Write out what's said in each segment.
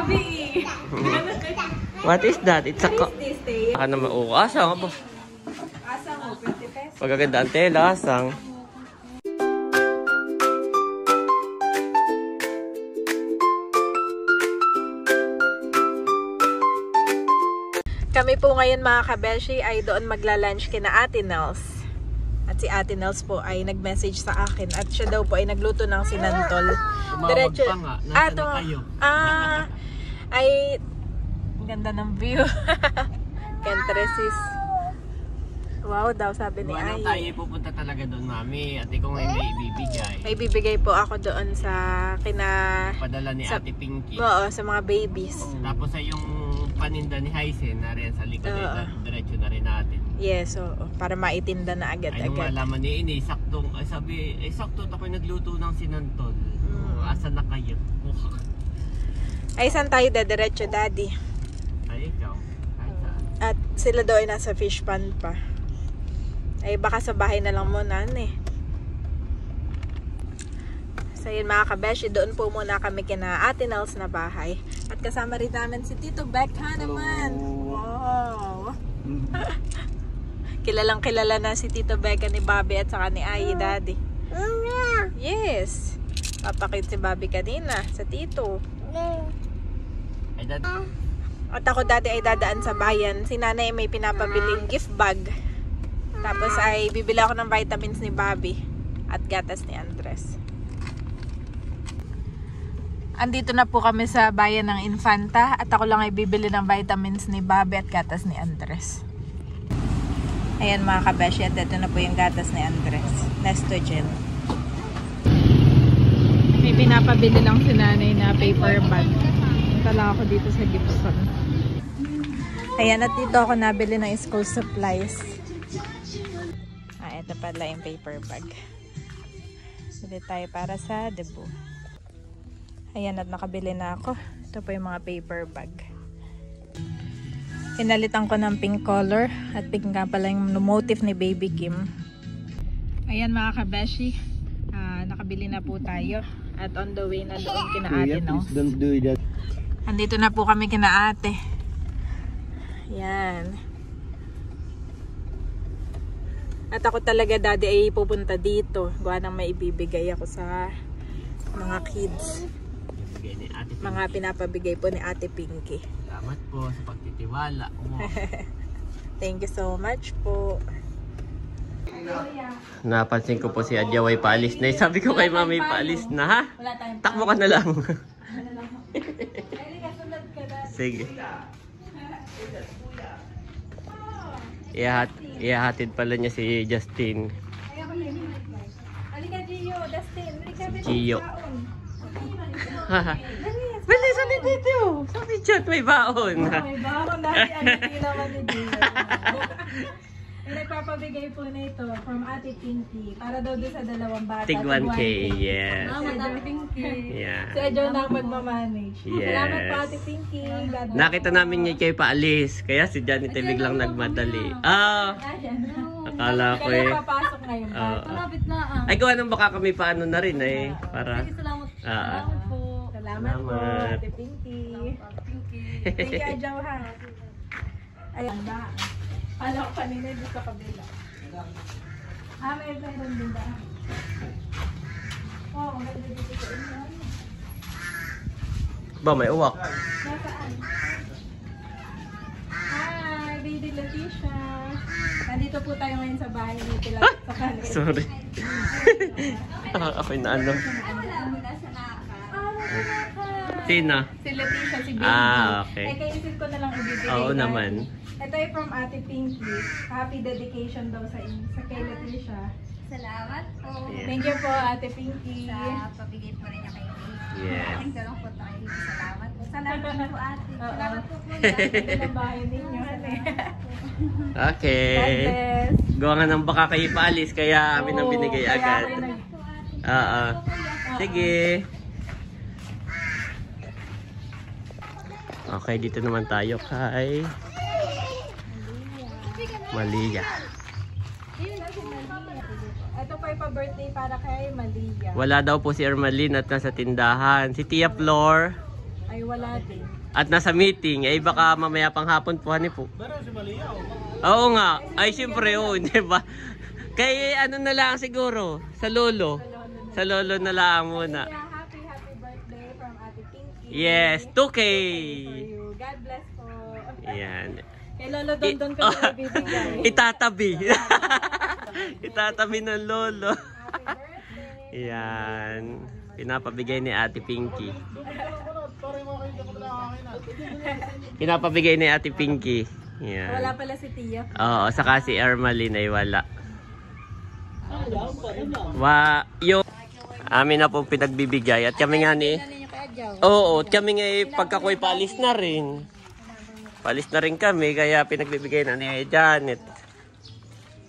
Bobby. What is that? It's a What is this, Tay? Baka naman, asang. Asang mo, 50 pesos. Pagkaganda ang tela, asang. Kami po ngayon mga kabeshi ay doon magla-lunch kina Ate Nels. At si Ate Nels po ay nag-message sa akin at siya daw po ay nagluto ng sinantol. Diretso. Pa nga. Nasaan na kayo? Ay ganda ng view. Can't resist. Wow daw sabi ni Ay. Tayo pupunta talaga doon, Mami. At ikaw ngayon may ibibigay. May bibigay po ako doon sa Padala ni Ate Pinky. Oo, sa mga babies. Tapos ay yung paninda ni Hysen na rin sa likod diretso na rin natin. Yes, para maitinda na Ay nung agad-agad. malaman ni Ini, saktong, sabi, sakto ako'y nagluto ng sinantol. Asa na kayo? Ay, saan tayo diretso, Daddy? Ay, ikaw. Ay, saan? At sila daw ay nasa fish pond pa. Ay, baka sa bahay na lang muna, So yun mga kabeshi, doon po muna kami kina Ate Nels na bahay. At kasama rin namin si Tito Becca naman. Wow! Kilalang kilala na si Tito Becca ni Bobby at saka ni Ai, Daddy. Yes! Papakit si Bobby kanina sa Tito. Ay, Dad. At ako dati ay dadaan sa bayan. Si nanay may pinapabiling gift bag. Tapos ay bibili ako ng vitamins ni Bobby at gatas ni Andres. Andito na po kami sa bayan ng Infanta at ako lang ay bibili ng vitamins ni Bobby at gatas ni Andres. Ayan mga kabeshi, at ito na po yung gatas ni Andres. Nestogen. May pinapabili lang si nanay na paper bag. Punta lang ako dito sa Gibson. Ayan, at dito ako nabili ng school supplies. Ito pala yung paper bag. Bili tayo para sa debut. Ayan, at nakabili na ako. Ito po yung mga paper bag. Pinalitan ko ng pink color. At pink nga pala yung motif ni Baby Kim. Ayan mga kabeshi. Nakabili na po tayo. At on the way na doon kina ate, no? Don't do that. Andito na po kami kina ate. Ayan. At ako talaga, Daddy, ay pupunta dito. Gawa nang may ibibigay ako sa mga kids. Mga pinapabigay po ni Ate Pinky. Salamat po sa pagtitiwala mo. Thank you so much po. Napansin ko po si Adjaway paalis na. Sabi ko kay Mami paalis na, ha? Takbo ka na lang. Sige. Ihahatid pala niya si Justin. Halika, Gio. Dustin. Si Gio. Bili sa ni dito. Sabi chat may baon. May baon dati. Hindi naman ni Gio. Nagpapabigay po na ito from Ate Pinky. Para daw doon sa dalawang bata. Tig 1K, yes. Madami Pinky. Yeah. Si Adjo na magmamanage. Yes. Salamat po Ate Pinky. Nakita namin niya kayo paalis. Kaya si Johnny Tebig lang nagmadali. Akala ko eh. Papasok ngayon. Malapit na Ay, gawa nang baka kami paano na rin eh. Para... Salamat po. Salamat po Ate Pinky. Thank you Adjo ha. Ayan ba? Alam ko kanina dito sa kabila. Meron din ba? Oo, maganda dito sa inyo. Ba, may uwak. Nasaan? Hi, Baby Leticia. Nandito po tayo ngayon sa bahay ni Tila sa kanila. Sorry. Ako'y na ano. Sino? Si Leticia, si Baby. Okay. Kaya-isip ko na lang ibibigay. Oo naman. Ito ay from Ate Pinky. Happy dedication daw sa kay Leticia. Salamat po. Yeah. Thank you po Ate Pinky. Sa pabigay po rin niya kay Pinky. Yes. Thank you po tayo. Salamat po. Salamat po ate. Oo. Salamat po po. Sa bahay ninyo. Okay. God bless. Gawa nga nang baka kayo paalis, kaya amin ang binigay Kaya agad. ako nag- Oo. Sige. Okay, dito naman tayo kay Malia. Ito pa yung pa-birthday para kay Malia. Wala daw po si Ermaline at nasa tindahan. Si Tia Flor. Ay, wala din. At nasa meeting, eh baka mamaya pang hapon po, hani po. Oo nga. Ay, siyempre, oo, hindi ba? Kaya ano na lang siguro, sa lolo. Sa lolo na lang muna. Happy birthday from Ate Pinky. Yes, 2K. God bless po. Yan. Kay Lolo Dondon ko na bibigay. Itatabi. Itatabi ng lolo. Happy birthday. Yan. Pinapabigay ni Ate Pinky. Pinapabigay ni Ate Pinky. Yan. Wala pala si Tia. Oo, saka si Ermaline ay wala. Yung amin na pong pinagbibigay at kami nga ni oo, at kami nga pagkakoy paalis na rin. Paalis na rin kami kaya pinagbibigay na ni Janet.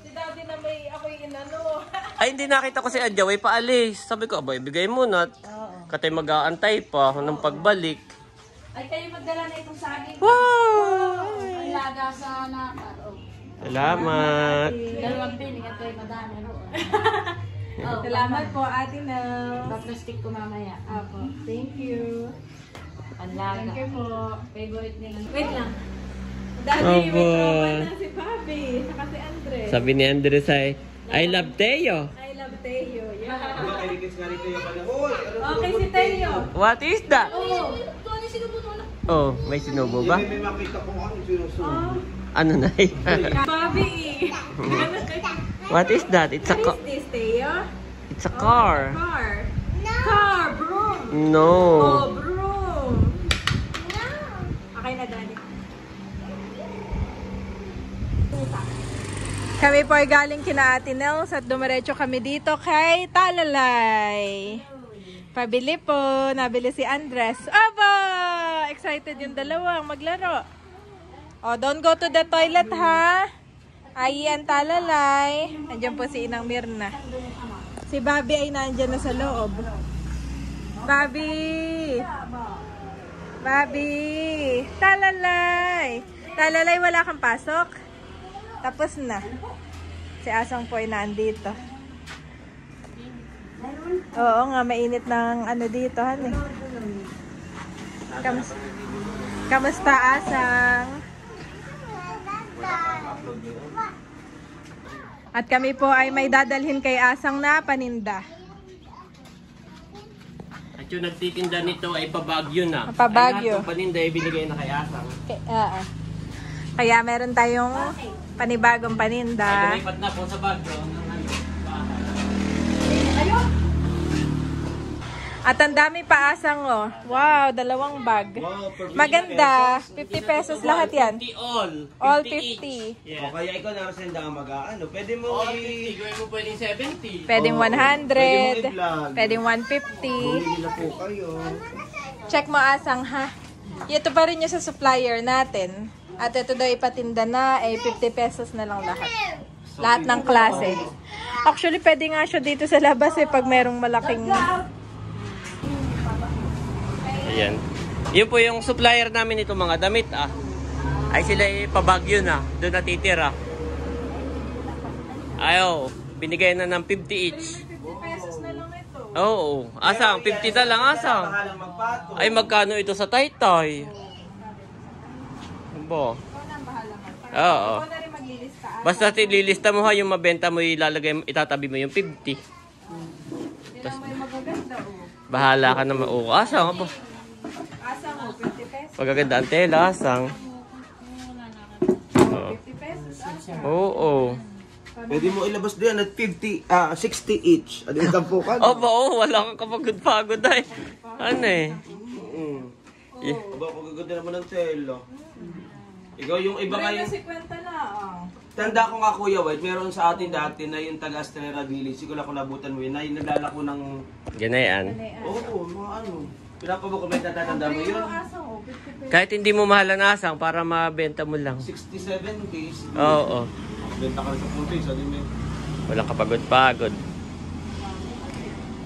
Si Daddy na may ako'y inano. Ay, hindi nakita ko si Adjaw ay paalis. Sabi ko, abay, bigay mo na. Katay mag-aantay pa ng pagbalik. Ay, kayo magdala na itong saging. Wow! Ay, laga sa nakar. Salamat. Dalawang pining at kayo madami. Salamat po, Ate Nels. Plastic ko mamaya. Apo. Thank you. Panlaga. Thank you po. Favorite nila. Wait lang. Daddy, Aba. may tropa na si Bobby. Saka si Andres. Sabi ni Andres ay, I love Teo. I love Teo. Yeah. Okay, si Teo. What is that? Oo. Ito, ano sinubo mo na? Oh, may sinubo ba? May makita kong ano sinusunod. Ano na Bobby. What is that? It's a What is this, Teo? it's a car. Car. No. Car, broom. No. Oh, broom. No. Okay na, Daddy. Kami po ay galing kina Ate Nels at dumiretso kami dito kay Talalay. Pabili po. Nabili si Andres. Aba! Excited yung dalawang maglaro. Oh, don't go to the toilet, ha? Ay, ang Talalay. Nandiyan po si Inang Mirna. Si Bobby ay nandiyan na sa loob. Bobby! Bobby! Talalay! Talalay, wala kang pasok? Tapos na. Si Asang po ay nandito. Oo nga, mainit ng ano dito, han eh. Kamusta, Asang? At kami po ay may dadalhin kay Asang na paninda. At yung nagtitinda nito ay pabagyo na. Pabagyo. Ay lahat ng paninda ay binigay na kay Asang. Kaya meron tayong panibagong Ay, paninda. lumipat na po sa bagyo. At ang dami pa, Asang, oh. Wow, 2 bag. Maganda. 50 pesos lahat yan. 50 all. All 50 50. each. O Yeah. kaya ikaw na rin ang mag-aano. Pwede mo All 50. Gawin mo pwedeng 70. Pwedeng 100. Pwedeng Bumili 150. na po kayo. Check mo, Asang, ha? Ito pa rin yung sa supplier natin. At ito daw ipatinda na, 50 pesos na lang lahat. Lahat ng klase. Actually, pwede nga siya dito sa labas pag merong malaking... Ayan. Yun po yung supplier namin ito mga damit ay sila pabagyo na. Doon natitira. Ayaw. Binigay na ng 50 each. 50 pesos na lang ito. Oo. Asang, 50 na lang asang. Bahalang magpato. Ay magkano ito sa Taytay? Bo. Oo. Ako na rin maglilista. Basta lilista mo ha yung mabenta mo ilalagay itatabi mo yung 50. Yan ang may magaganda, oh. Bahala ka naman. Oo, asang po. Asang, oh, 50 pesos. Magaganda ang tela, asang. Oo. 50 pesos, asang. Oo. Pwede mo ilabas doon at 60 each. Ano yung tampo ka? Oh, oo, wala kang kapagod-pagod ay. Ano eh? Aba, pagaganda naman ng tela. Ikaw yung iba kayo. 50 na, oh. Tanda ko nga Kuya White, meron sa atin dati na yung taga Estrella Village. Siguro kung nabutan mo yun, na yung naglalako ng... Ganayan. Oo, mga ano. Pinapabok ko ba yung natatanda mo yun? Asang, oh, 50 pesos. Kahit hindi mo mahal ang asang para mabenta mo lang. 67 days. Oo. Benta ka rin sa puti, sa din eh. Walang kapagod-pagod.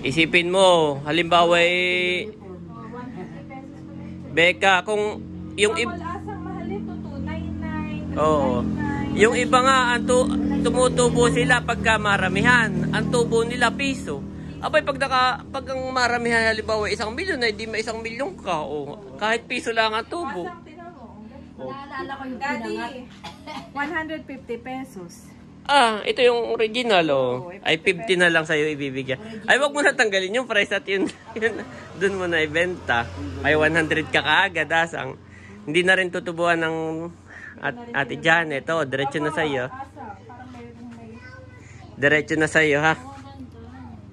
Isipin mo, halimbawa Beka, kung yung Asang mahal ito, 299. Oo. Yung iba nga, tumutubo sila pagka maramihan. Ang tubo nila piso. Abay, pag ang maramihan halimbawa 1 milyon, ay di may 1 milyon ka. O, kahit piso lang ang tubo. Asang tinan mo. Naalala ko yung Daddy, pinangat. 150 pesos. Ah, ito yung original, Oo, oh. Ay, 50 na lang sa'yo ibibigyan. Ay, wag mo na tanggalin yung price at yun, dun mo na ibenta. Ay, 100 ka kaagad, asang. Hindi na rin tutubuan ng Ate Janet. Oh, diretso na sa'yo. Asa, parang may... Diretso na sa'yo, ha?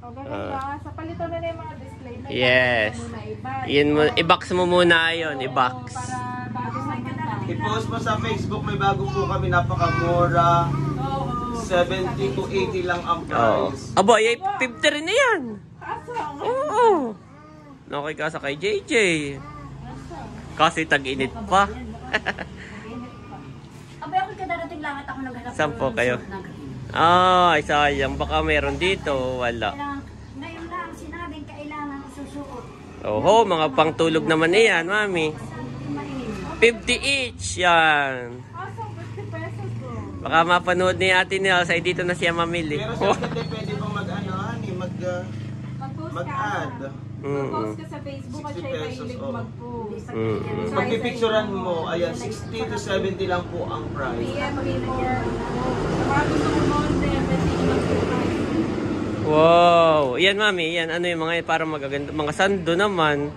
O, ganun ba? Sa palito na yung mga display. May Yes. muna iba. Yun mo, i-box mo muna yun, i-box. Para bago maganda. I-post mo sa Facebook, may bago po kami, napakamura. 70 to 80 lang ang Oo. price. Aba, ay 50 rin na yan. Asang. Oo. Nakikasa kay JJ. Kasi tag-init pa. Abay, ako kadarating lang at ako naghanap. Sampo ng kayo. suot na green. Ay, sayang. Baka meron dito. Wala. Ngayon lang, sinabing kailangan susuot. Oho, mga pangtulog naman yan, mami. Mainit. 50 each. Yan. Asang 50 pesos ko. Baka mapanood ni Ate Nels ay dito na siya mamili. Pero siyempre, pwede bang mag-ano, honey, Mag-post ka. mag-add. Mag-post ka sa Facebook at 60 siya pesos, mahilig oh. mag-post. Pagpipicturan mo, ayan, 60 to 70 lang po ang price. PM before. Sa mga gusto mo monte, pwede nyo mag-surprise. Wow. Yan, mami. Yan. Ano yung mga parang magaganda. Mga sando naman.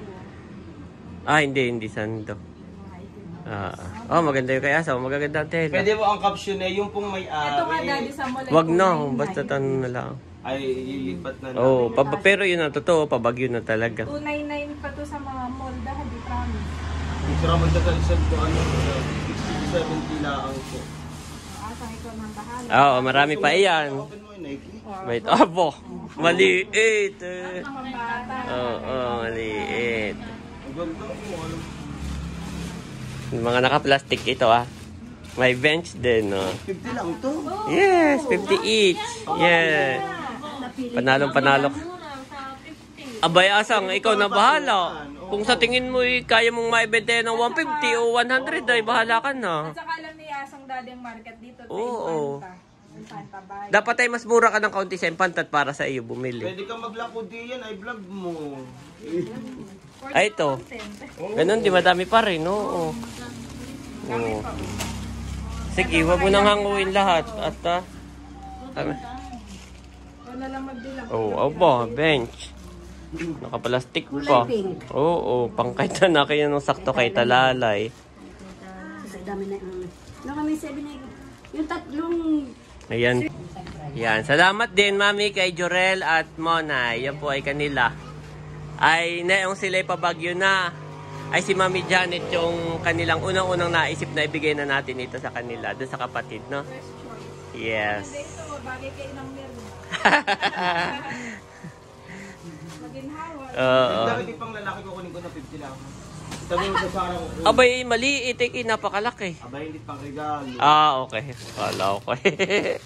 Ah, hindi sando. Oh, maganda yung kay Asa. Magaganda ang tela. Pwede mo ang caption eh, yung pong may Ito nga daddy sa mall. Wag na. Basta tanong na lang. ay lilipat na lang. Oh, pero yun ang totoo. Pabagyo na talaga. 299 pa to sa mga mall. Dahil di promise. Picture mo sa kalisag ko, ano, 60 to 70 lang po. Asang ikaw nang bahala. Oo, marami pa iyan. Open mo yung Nike. Wait, abo. Maliit. Mga bata. Oo, maliit. Ang ganda mo, ano. Yung mga naka-plastic ito, ah. May bench din, no? 50 lang to. Yes, 50 each. Yeah. Panalong-panalo. Abay, Asang, ikaw na bahala. Kung sa tingin mo, kaya mong maibenta ng 150 o 100, ay bahala ka na. At saka alam ni Asang daddy ang market dito. Sa Oo. Infanta Bay. Dapat ay mas mura ka ng kaunti sa Impantat para sa iyo bumili. Pwede kang maglako diyan, ay vlog mo. Ay, ito. Ganun, di madami pa rin, oo. Oo. Sige, huwag mo nang hanguin lahat. At, Wala lang magbilang. aba, bench. Naka-plastic pa. Oo, pangkait na kayo ng sakto kay Talalay. Sa dami na yung... No, kami 7 na yung tatlong... Ayan. Yan. Salamat din, Mami, kay Jorel at Mona. Yan po ay kanila. Ay, yung sila'y pabagyo na. Ay, si Mami Janet yung kanilang unang-unang naisip na ibigay na natin ito sa kanila. Doon sa kapatid, no? Yes. Ito, bagay kayo ng meron. Maginhawa. Oo. Dapat pang lalaki ko kunin ko na 50 lang. Sabi mo sa sana ko. Abay, maliit eh. Napakalaki. Abay, hindi pang regalo. Ah, okay. Wala ko. Kaya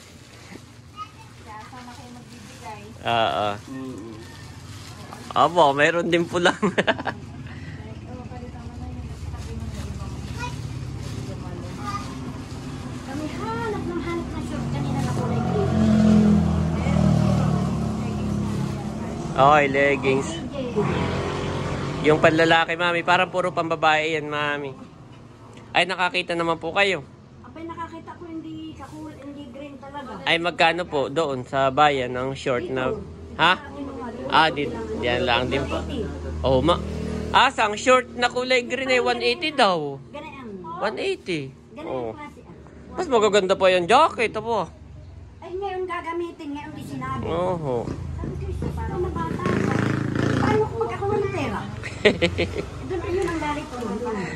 sana kayo magbibigay. Oo. Mm-mm. Aba, mayroon din pulang. Kami hanap na short kanina na kulay green. Okay, leggings. Yung panlalaki, Mami. Parang puro pambabae yan, Mami. Ay, nakakita naman po kayo. Abay, nakakita ko hindi hindi green talaga. Ay, magkano po doon sa bayan ng short na... Ha? Ah, yan lang din po. Oh, Asang short na kulay green ay 180 daw. Ganyan. 180. Ganyan Oh. yung klase. Mas magaganda pa yung jacket, po. Ay, ngayon gagamitin. Ngayon di sinabi. Oho. Sabi ko, parang na bata ka. Paano kung magkakaroon ng pera? Doon yun ang galit ko.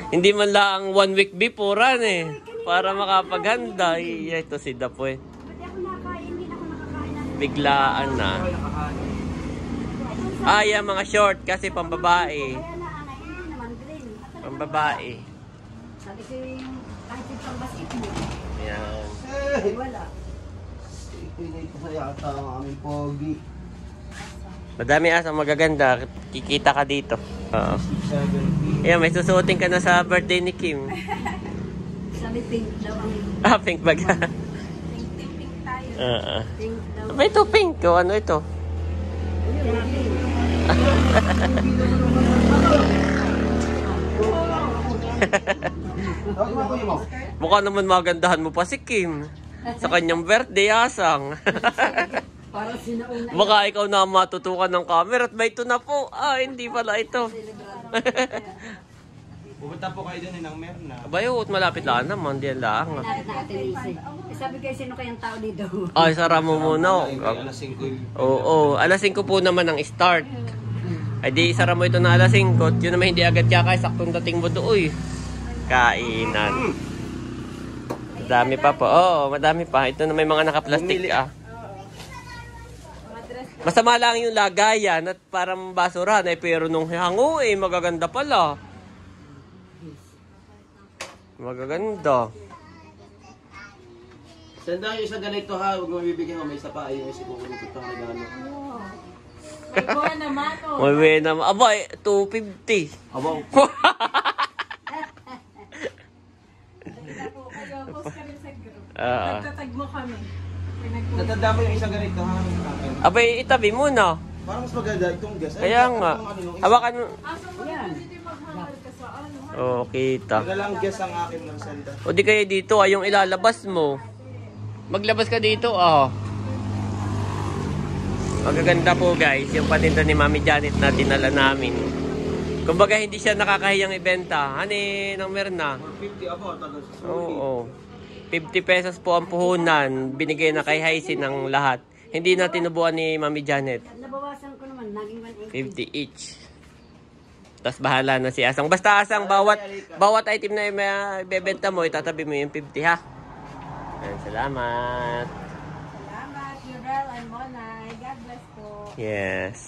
Hindi man lang 1 week beforean eh. Para makapaganda. Ay, ito si Dapoy. Ba't ako nakain? Hindi na ako nakakain ng... Biglaan na. Ah, yan mga short kasi pambabae. Kaya na, anay, hindi naman green. At talagang Pambabae. sabi ko yung kahit yung pang basketball. Yan. Ay, wala. Pinay ko sa yata ang aming pogi. Madami asa magaganda. Kikita ka dito. Oo. 70. Ayan, may susuotin ka na sa birthday ni Kim. Sabi pink daw ang... Ah, pink bag. Pink tayo. Pink daw. Ito pink. O ano ito? Yun, Tawag mo kuya mo. Mukha naman magandahan mo pa si Kim. Sa kanyang birthday, Asang. Para sinauna. Baka ikaw na ang matutukan ng camera at may ito na po. Ah, hindi pala ito. Pupunta po kayo doon ng Merna. Abayo, malapit lang naman. Diyan lang. Lapit na Ate Lisa. Sabi kayo, sino kayang tao dito? Ay, sara mo muna. Alas 5 yung... Oo, alas 5 po naman ang start. Ay di, isara mo ito na alas 5. Yun naman hindi agad kakay. Saktong dating mo doon. Kainan. Madami pa po. Oo, madami pa. Ito na may mga nakaplastik ah. Masama lang yung lagayan at parang basura na pero nung hango magaganda pala. Magaganda. Sanda yung isa ganito ha, huwag mo bibigyan mo, may isa pa, yung isa kukunin ko itong regalo. May buwan naman, oh. May way naman. Aba, 250. Abaw. Kayo, post ka rin sa group. Ah. Nagtatag mo kami. Natanda mo yung isang ganito ha. Abay, itabi mo na. Parang mas maganda itong gas. Kaya nga. Hawakan mo. Asa mo na dito yung maghangal ka sa ano? Oh, kita. Magalang gas ang akin ng sanda. O di kaya dito, ay yung ilalabas mo. Maglabas ka dito, oh. Magaganda po guys, yung patinda ni Mami Janet na dinala namin. Kumbaga hindi siya nakakahiyang ibenta. Hani, nang meron na. 450 ako, tagal sa sulit. Oo. 50 pesos po ang puhunan. Binigay na kay Haisi ng lahat. Hindi na tinubuan ni Mami Janet. Nabawasan ko naman, naging 180. 50 each. Tapos bahala na si Asang. Basta Asang, bawat item na ibebenta mo, itatabi mo yung 50 ha. Ayan, salamat. Salamat, Jurel and Monay. God bless po. Yes.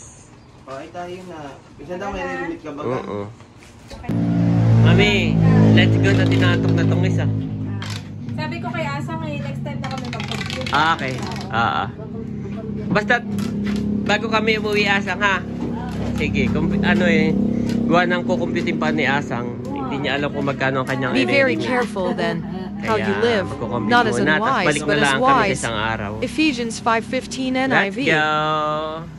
Okay tayo na. Isa daw may limit ka ba? Mami, let's go na tinatok na tong isa. Sabi ko kay Asang, next time na kami mag-compute. Ah, okay. Basta, bago kami umuwi Asang ha. Sige, gawa ng kukumputin pa ni Asang. Hindi niya alam kung magkano ang kanyang Be very i-ready. careful then how you Kaya, live, magkukumpute not as muna, tapos unwise, balik na but as lang kami sa wise. isang araw. Ephesians 5:15 Let's NIV. go!